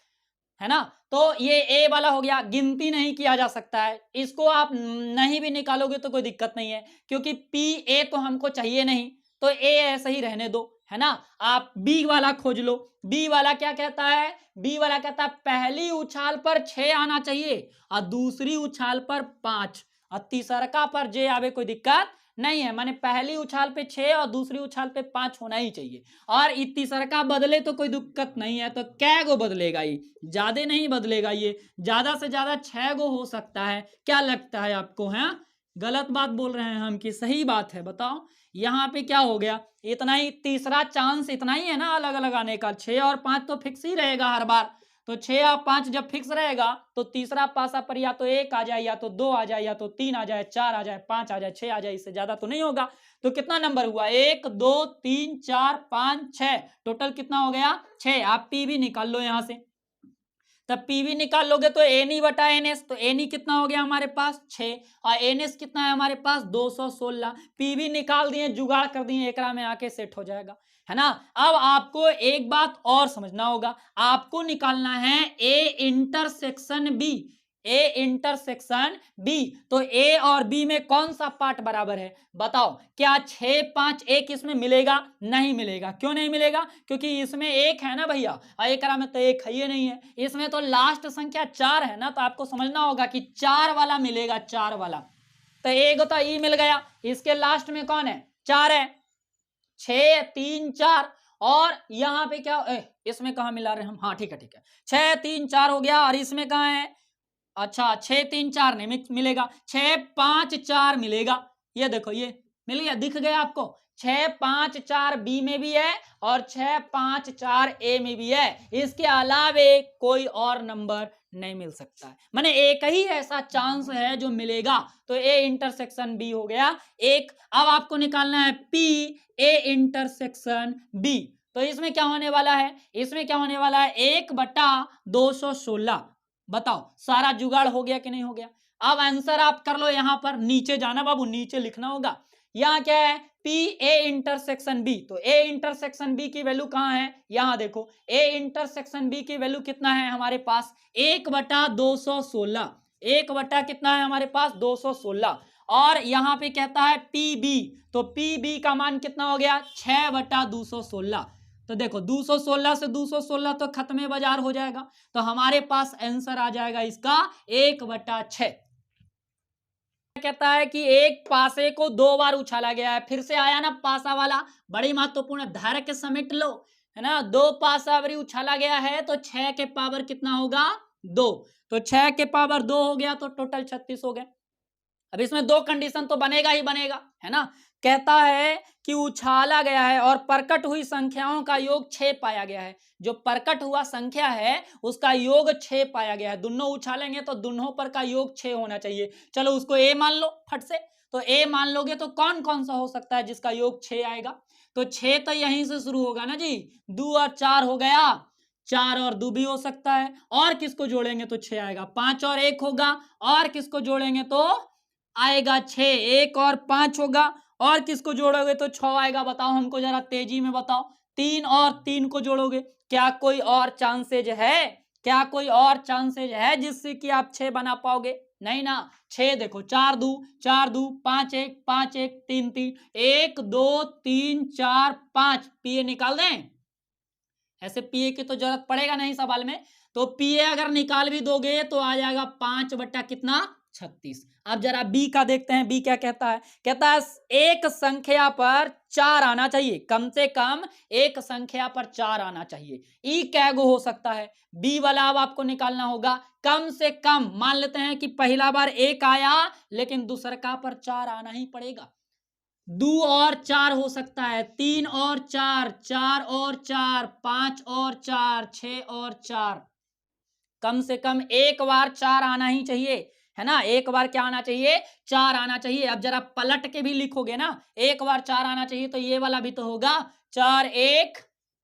ना। तो ये ए वाला हो गया, गिनती नहीं किया जा सकता है। इसको आप नहीं भी निकालोगे तो कोई दिक्कत नहीं है, क्योंकि पी ए तो हमको चाहिए नहीं, तो ए ऐसे ही रहने दो, है ना। आप बी वाला खोज लो। बी वाला क्या कहता है, बी वाला कहता है पहली उछाल पर 6 आना चाहिए, और दूसरी उछाल पर 5, और तीसरका पर जे आवे कोई दिक्कत नहीं है। माने पहली उछाल पे 6 और दूसरी उछाल पे 5 होना ही चाहिए, और तीसरका बदले तो कोई दिक्कत नहीं है। तो कै गो बदलेगा, ये ज्यादा नहीं बदलेगा, ये ज्यादा से ज्यादा 6 गो हो सकता है। क्या लगता है आपको, है गलत बात बोल रहे हैं हम कि सही बात है, बताओ। यहाँ पे क्या हो गया, इतना ही, तीसरा चांस इतना ही है ना अलग अलग आने का। 6 और 5 तो फिक्स ही रहेगा हर बार। तो 6 और 5 जब फिक्स रहेगा तो तीसरा पासा पर या तो 1 आ जाए, या तो 2 आ जाए, या तो 3 आ जाए, 4 आ जाए, 5 आ जाए, 6 आ जाए, इससे ज्यादा तो नहीं होगा। तो कितना नंबर हुआ, 1 2 3 4 5 6, टोटल कितना हो गया, 6। आप पी भी निकाल लो यहां से, तब पीवी निकाल लोगे तो एन बटा एन एस, तो एन कितना हो गया हमारे पास 6, और एन एस कितना है हमारे पास 216। पीवी निकाल दिए, जुगाड़ कर दिए, एकरा में आके सेट हो जाएगा, है ना। अब आपको एक बात और समझना होगा, आपको निकालना है A intersection B, A intersection B. तो ए और बी में कौन सा पार्ट बराबर है, बताओ। क्या 6 5 1 इसमें मिलेगा, नहीं मिलेगा। क्यों नहीं मिलेगा, क्योंकि इसमें 1 है ना भैया, और एक में तो 1 है ही नहीं है। इसमें तो लास्ट संख्या 4 है ना, तो आपको समझना होगा कि 4 वाला मिलेगा, 4 वाला। तो एक तो ई मिल गया, इसके लास्ट में कौन है, 4 है, 6 3 4, और यहाँ पे क्या इसमें कहा मिला रहे हम, हाँ ठीक है ठीक है, 6 3 4 हो गया, और इसमें कहाँ है, अच्छा 6 3 4 नहीं मिलेगा, 6 5 4 मिलेगा। ये देखो, ये मिल गया, दिख गया आपको। 6 5 4 बी में भी है, और 6 5 4 ए में भी है। इसके अलावे कोई और नंबर नहीं मिल सकता है, माने एक ही ऐसा चांस है जो मिलेगा। तो ए इंटरसेक्शन बी हो गया एक। अब आपको निकालना है पी ए इंटरसेक्शन बी। तो इसमें क्या होने वाला है, इसमें क्या होने वाला है, 1/216। बताओ सारा जुगाड़ हो गया कि नहीं हो गया। अब आंसर आप कर लो, यहां पर नीचे जाना बाबू, नीचे लिखना होगा। यहां क्या है, पी ए इंटरसेक्शन बी। तो ए इंटरसेक्शन बी की वैल्यू कहां है, यहां देखो, ए इंटरसेक्शन बी की वैल्यू कितना है हमारे पास, 1/216। 1 कितना है हमारे पास, 216। और यहां पे कहता है पी बी, तो पी बी का मान कितना हो गया, 6/216। तो देखो 216 से 216 तो खत्म बाजार हो जाएगा, तो हमारे पास आंसर आ जाएगा इसका 1/6। कहता है कि एक पासे को 2 बार उछाला गया है, फिर से आया ना पासा वाला, बड़ी महत्वपूर्ण, धैर्य के समेट लो, है ना। 2 पासा बारी उछाला गया है, तो 6 के पावर कितना होगा, 2। तो 6 के पावर 2 हो गया, तो टोटल 36 हो गए। अब इसमें 2 कंडीशन तो बनेगा ही बनेगा, है ना। कहता है कि उछाला गया है और प्रकट हुई संख्याओं का योग 6 पाया गया है। जो प्रकट हुआ संख्या है उसका योग 6 पाया गया है। दोनों उछालेंगे तो दोनों पर का योग 6 होना चाहिए। चलो उसको ए मान लो फट से। तो ए मान लोगे तो कौन कौन सा हो सकता है जिसका योग 6 आएगा, तो 6 तो यहीं से शुरू होगा ना जी, 2 और 4 हो गया, 4 और 2 भी हो सकता है, और किसको जोड़ेंगे तो 6 आएगा, 5 और 1 होगा, और किसको जोड़ेंगे तो आएगा 6, 1 और 5 होगा, और किसको जोड़ोगे तो 6 आएगा। बताओ हमको जरा तेजी में बताओ, 3 और 3 को जोड़ोगे, क्या कोई और चांसेज है, क्या कोई और चांसेज है जिससे कि आप 6 बना पाओगे? नहीं ना। 6 देखो, 4 दू 5 1 5 1 3 3 1 2 3 4 5, पीए निकाल दें। ऐसे पीए की तो जरूरत पड़ेगा नहीं सवाल में, तो पीए अगर निकाल भी दोगे तो आ जाएगा 5 बटा कितना, 36। अब जरा बी का देखते हैं, बी क्या कहता है, कहता है एक संख्या पर 4 आना चाहिए, कम से कम एक संख्या पर 4 आना चाहिए। ई कैगो हो सकता है, बी वाला अब आपको निकालना होगा। कम से कम मान लेते हैं कि पहला बार 1 आया, लेकिन दूसरका पर 4 आना ही पड़ेगा। 2 और 4 हो सकता है, 3 और 4, 4 और 4, 5 और 4, 6 और 4, कम से कम एक बार 4 आना ही चाहिए, है ना। एक बार क्या आना चाहिए, 4 आना चाहिए। अब जरा पलट के भी लिखोगे ना, एक बार 4 आना चाहिए, तो ये वाला भी तो होगा 4 1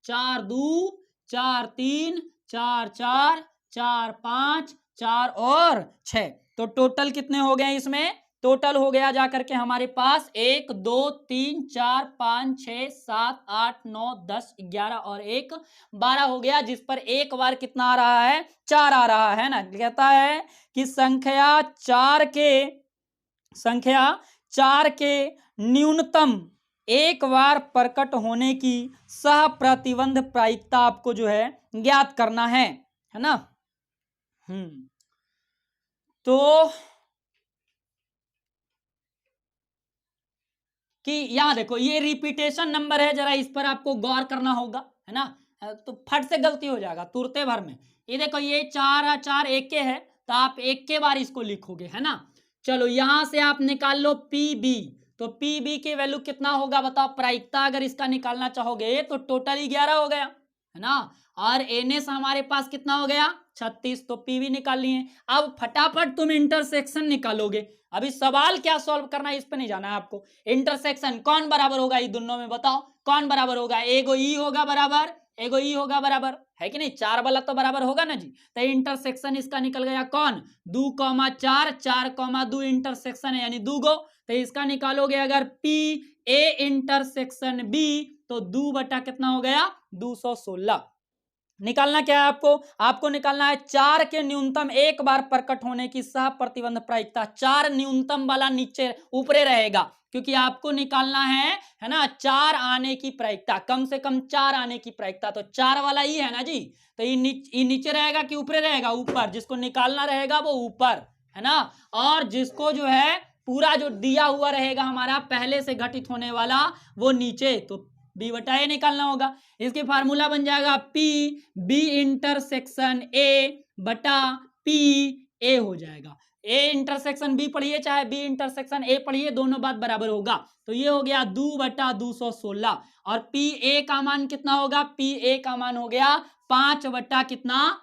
4 2 4 3 4 4 4 5 4 और 6, तो टोटल कितने हो गए इसमें, टोटल हो गया जाकर के हमारे पास 1 2 3 4 5 6 7 8 9 10 11 और 1 12 हो गया, जिस पर एक बार कितना आ रहा है, 4 आ रहा है ना। कहता है कि संख्या 4 के न्यूनतम एक बार प्रकट होने की सह प्रतिबंध प्रायिकता आपको जो है ज्ञात करना है ना। तो कि यहां देखो ये रिपीटेशन नंबर है, जरा इस पर आपको गौर करना होगा, है ना। तो फट से गलती हो जाएगा तुरते भर में। ये देखो ये 4 4 एक के है, तो आप एक के बार इसको लिखोगे, है ना। चलो यहां से आप निकाल लो पीबी, तो पीबी की वैल्यू कितना होगा बताओ, प्रायिकता अगर इसका निकालना चाहोगे तो टोटल ही 11 हो गया, है ना। और एनएस हमारे पास कितना हो गया, 36, तो पीवी निकाल लिए। अब फटाफट तुम इंटरसेक्शन निकालोगे। अभी सवाल क्या सॉल्व करना है इस पे नहीं जाना है आपको। इंटरसेक्शन कौन बराबर होगा ये दोनों में, बताओ कौन बराबर होगा, एगो ई होगा बराबर, एगो ई होगा बराबर, है कि नहीं, 4 वाला तो बराबर होगा ना जी। तो इंटरसेक्शन इसका निकल गया कौन, 2,4 4,2 इंटरसेक्शन है यानी 2 गो, तो इसका निकालोगे अगर पी ए इंटरसेक्शन बी, तो 2 बटा कितना हो गया, 216। निकालना क्या है आपको, आपको निकालना है 4 के न्यूनतम एक बार प्रकट होने की सह प्रतिबंध प्रायिकता। 4 न्यूनतम वाला नीचे ऊपरे रहेगा, क्योंकि आपको निकालना है ना 4 आने की प्रायिकता, कम से कम 4 आने की प्रायिकता, तो 4 वाला ही है ना जी। तो ये नीचे रहेगा कि ऊपरे रहेगा, ऊपर, जिसको निकालना रहेगा वो ऊपर, है ना। और जिसको जो है पूरा जो दिया हुआ रहेगा हमारा पहले से घटित होने वाला, वो नीचे, तो बी बटा ए निकालना होगा। इसकी फार्मूला बन जाएगा पी बी इंटरसेक्शन ए बटा पी ए हो जाएगा। ए इंटरसेक्शन बी पढ़िए चाहे बी इंटरसेक्शन ए पढ़िए, दोनों बात बराबर होगा। तो ये हो गया 2 बटा 216, और पी ए का मान कितना होगा, पी ए का मान हो गया 5 बटा कितना,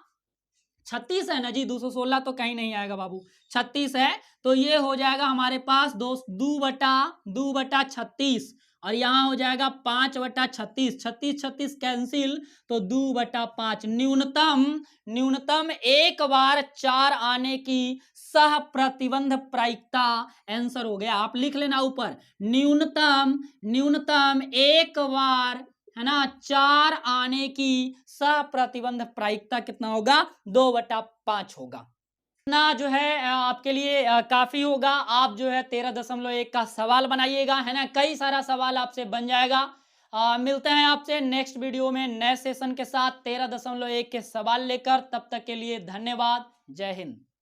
36 है ना जी। 216 तो कहीं नहीं आएगा बाबू, 36 है, तो ये हो जाएगा हमारे पास 2 बटा 36, और यहां हो जाएगा 5 बटा 36, 36 36 कैंसिल, तो 2 बटा 5। न्यूनतम एक बार 4 आने की सह प्रतिबंध प्रायिकता आंसर हो गया। आप लिख लेना ऊपर, न्यूनतम एक बार, है ना, 4 आने की सह प्रतिबंध प्रायिकता कितना होगा, 2 बटा 5 होगा ना। जो है आपके लिए काफी होगा। आप जो है 13.1 का सवाल बनाइएगा, है ना, कई सारा सवाल आपसे बन जाएगा। मिलते हैं आपसे नेक्स्ट वीडियो में नए सेशन के साथ 13.1 के सवाल लेकर। तब तक के लिए धन्यवाद, जय हिंद।